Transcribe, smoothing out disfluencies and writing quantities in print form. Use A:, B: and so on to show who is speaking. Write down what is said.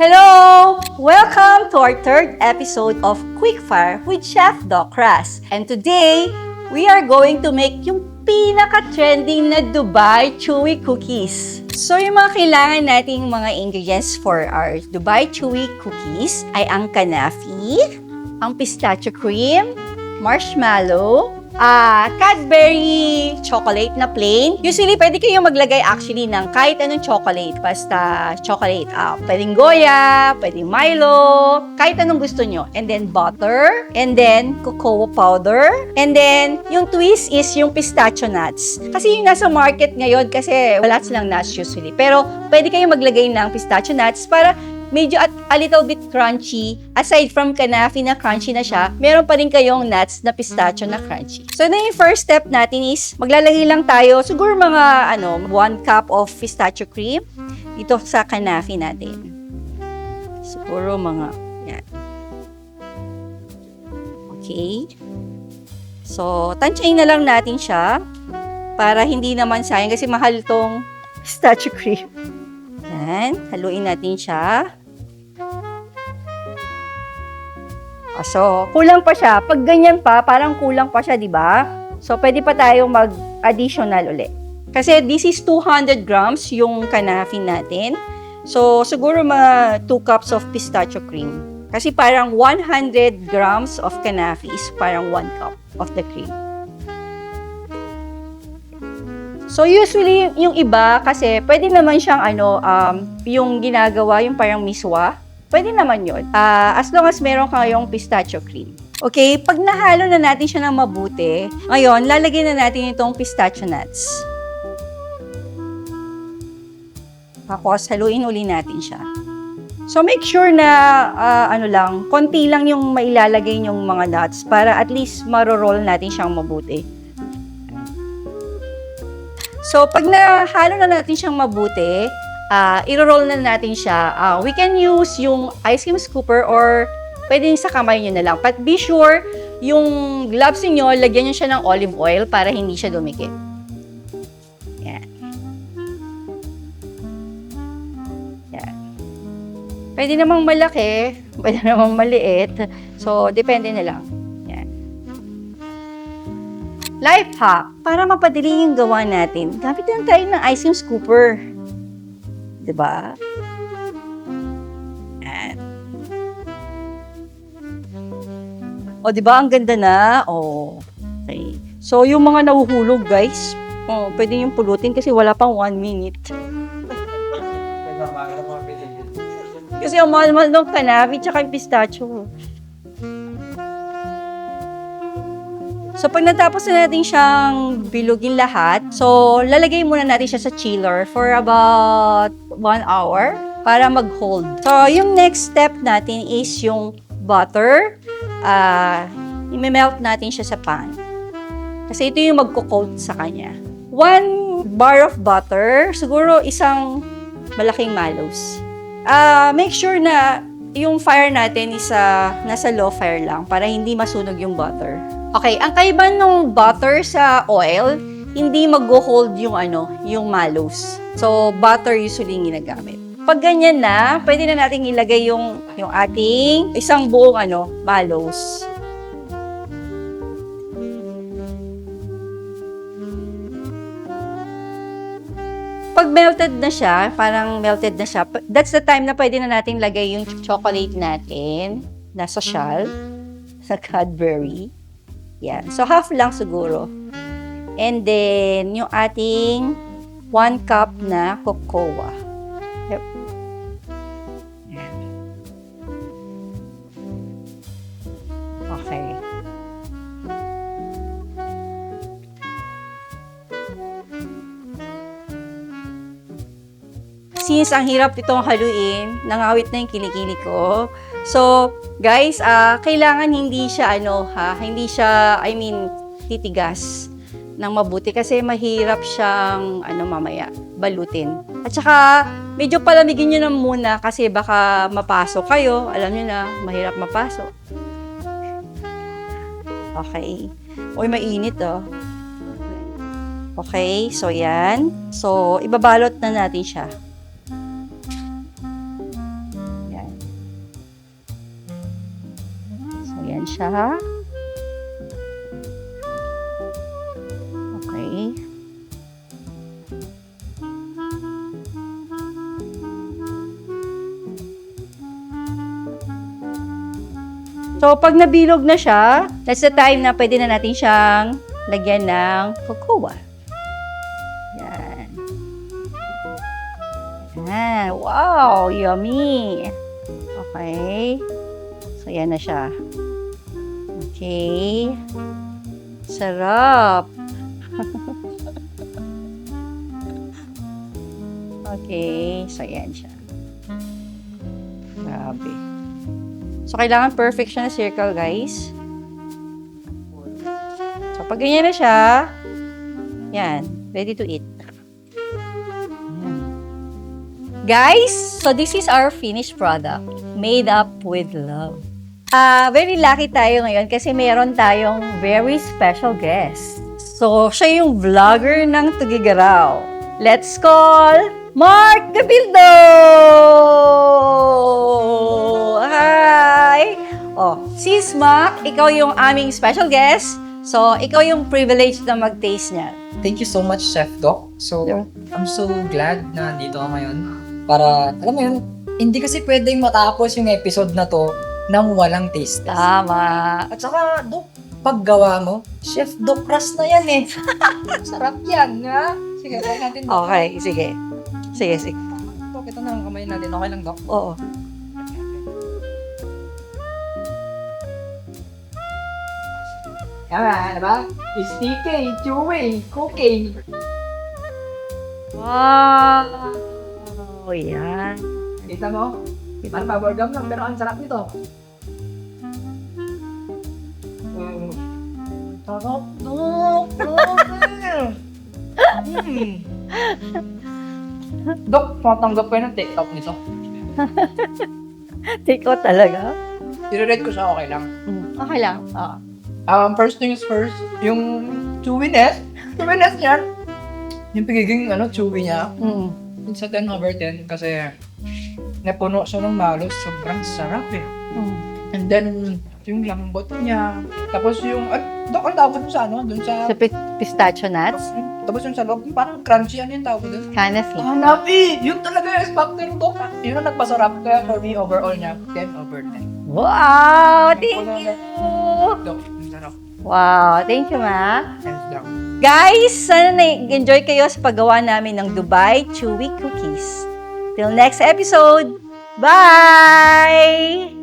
A: Hello! Welcome to our third episode of Quickfire with Chef Doc Ras. And today, we are going to make yung pinaka-trending na Dubai Chewy Cookies. So, yung mga kailangan nating mga ingredients for our Dubai Chewy Cookies ay ang kanafi, ang pistachio cream, marshmallow, Cadbury chocolate na plain. Usually, pwede kayong maglagay actually ng kahit anong chocolate. Basta chocolate. Pwedeng Goya, pwedeng Milo, kahit anong gusto nyo. And then butter, and then cocoa powder, and then yung twist is yung pistachio nuts. Kasi yung nasa market ngayon, kasi wala silang nuts usually. Pero pwede kayong maglagay ng pistachio nuts para medyo a little bit crunchy. Aside from kanafi na crunchy na siya, meron pa rin kayong nuts na pistachio na crunchy. So, na yung first step natin is, maglalagay lang tayo, siguro mga 1 cup of pistachio cream dito sa kanafi natin. Siguro mga, yan. Okay. So, tansyahin na lang natin siya para hindi naman sayang kasi mahal tong pistachio cream. Yan. Haluin natin siya. So, kulang pa siya. Pag ganyan pa, parang kulang pa siya, di ba? So, pwede pa tayong mag-additional ulit. Kasi this is 200 grams yung kanafi natin. So, siguro mga 2 cups of pistachio cream. Kasi parang 100 grams of kanafi is parang 1 cup of the cream. So, usually, yung iba, kasi pwede naman siyang yung ginagawa, yung parang miswa. Pwede naman yun. As long as meron kayong pistachio cream. Okay, pag nahalo na natin siya ng mabuti, ngayon, lalagyan na natin itong pistachio nuts. Tapos, haluin uli natin siya. So, make sure na, konti lang yung mailalagay yung mga nuts para at least maro-roll natin siyang mabuti. So, pag nahalo na natin siyang mabuti, i-roll na natin siya. We can use yung ice cream scooper or pwede sa kamay nyo na lang. But be sure, yung gloves niyo lagyan nyo siya ng olive oil para hindi siya dumikit. Yan. Yan. Pwede namang malaki, pwede namang maliit. So, depende na lang. Yan. Life hack, para mapadali yung gawa natin, gamit lang tayo ng ice cream scooper. Diba? Yan. O, diba? Ang ganda na. O, okay. So, yung mga nahuhulog, guys, pwede yung pulutin kasi wala pang 1 minute. Kasi ang mahal-mahal ng kanafi tsaka yung pistachio. So, pag natapos na natin siyang bilugin lahat, so, lalagay muna natin siya sa chiller for about 1 hour para mag-hold. So, yung next step natin is yung butter. I-melt natin siya sa pan. Kasi ito yung magko-coat sa kanya. 1 bar of butter, siguro isang malaking mallows. Make sure na yung fire natin is nasa low fire lang para hindi masunog yung butter. Okay, ang kaiba ng butter sa oil, hindi mag-hold yung mallows. So, butter usually yung ginagamit. Pag ganyan na, pwede na natin ilagay yung ating isang buong mallows. Pag melted na siya, parang melted na siya, that's the time na pwede na natin lagay yung chocolate natin nasa shell, sa Cadbury. Yan. So, half lang siguro. And then, yung ating 1 cup na cocoa. Yep. Yan. Okay. Since ang hirap itong haluin, nangawit na yung kilikili ko. So, guys, kailangan hindi siya titigas ng mabuti kasi mahirap siyang mamaya balutin. At saka medyo palamigin niyo na muna kasi baka mapasok kayo. Alam niyo na, mahirap mapasok. Okay. Uy, mainit Okay, so yan. So, ibabalot na natin siya. siya. Okay. So, pag nabilog na siya, that's the time na pwede na natin siyang lagyan ng cocoa. Yan. Yan. Wow! Yummy! Okay. So, yan na siya. Okay. Sarap! Okay. So, yan siya. Grabe. So, kailangan perfect siya na circle, guys. So, pag ganyan na siya, yan, ready to eat. Yan. Guys, so this is our finished product, made up with love. Very lucky tayo ngayon kasi meron tayong very special guest. So, siya yung vlogger ng Tugigaraw. Let's call Mark Gabildo! Hi! Oh, sis Mark, ikaw yung aming special guest. So, ikaw yung privilege na mag-taste niya.
B: Thank you so much, Chef Doc. So, I'm so glad na dito ako ngayon. Para, alam mo yun, hindi kasi pwedeng matapos yung episode na to nang walang taste test.
A: Tama.
B: At saka, Doc, paggawa mo, Chef Doc Ras na yan eh. Sarap yan, ha? Sige, try natin. Doc.
A: Okay, sige. Sige, sige.
B: Doc, ito na ang kamay natin. Okay lang, Doc?
A: Oo.
B: Yan, diba? Sticky, chewy, cooking.
A: Wow! Yan.
B: Kita mo? Parang bubblegum lang, pero ang sarap nito. Sarap, Doc! Dok, matanggap ko ng TikTok nito.
A: Take out talaga?
B: I-rate ko siya, okay lang.
A: Okay lang. Oo.
B: First things first, yung chewiness niyan, yung pagiging chewy niya, sa 10 over 10 kasi napuno siya ng malos, sobrang sarap eh. And then, yung lambot niya, tapos yung, Dok, ang tawag mo sa dun sa...
A: Sa pistachio nuts?
B: Tapos yung sa loob, parang crunchy yung tawag doon.
A: Canapé.
B: Hanapi! Yun talaga yung factor, Dok. Yun ang nagpasarap, kaya for me, overall niya, 10 over 10.
A: Wow! Thank you!
B: Dok, ang sarap.
A: Wow! Thank you, Ma.
B: Thanks, Dok.
A: Guys, sana na-enjoy kayo sa paggawa namin ng Dubai Chewy Cookies. Till next episode, bye!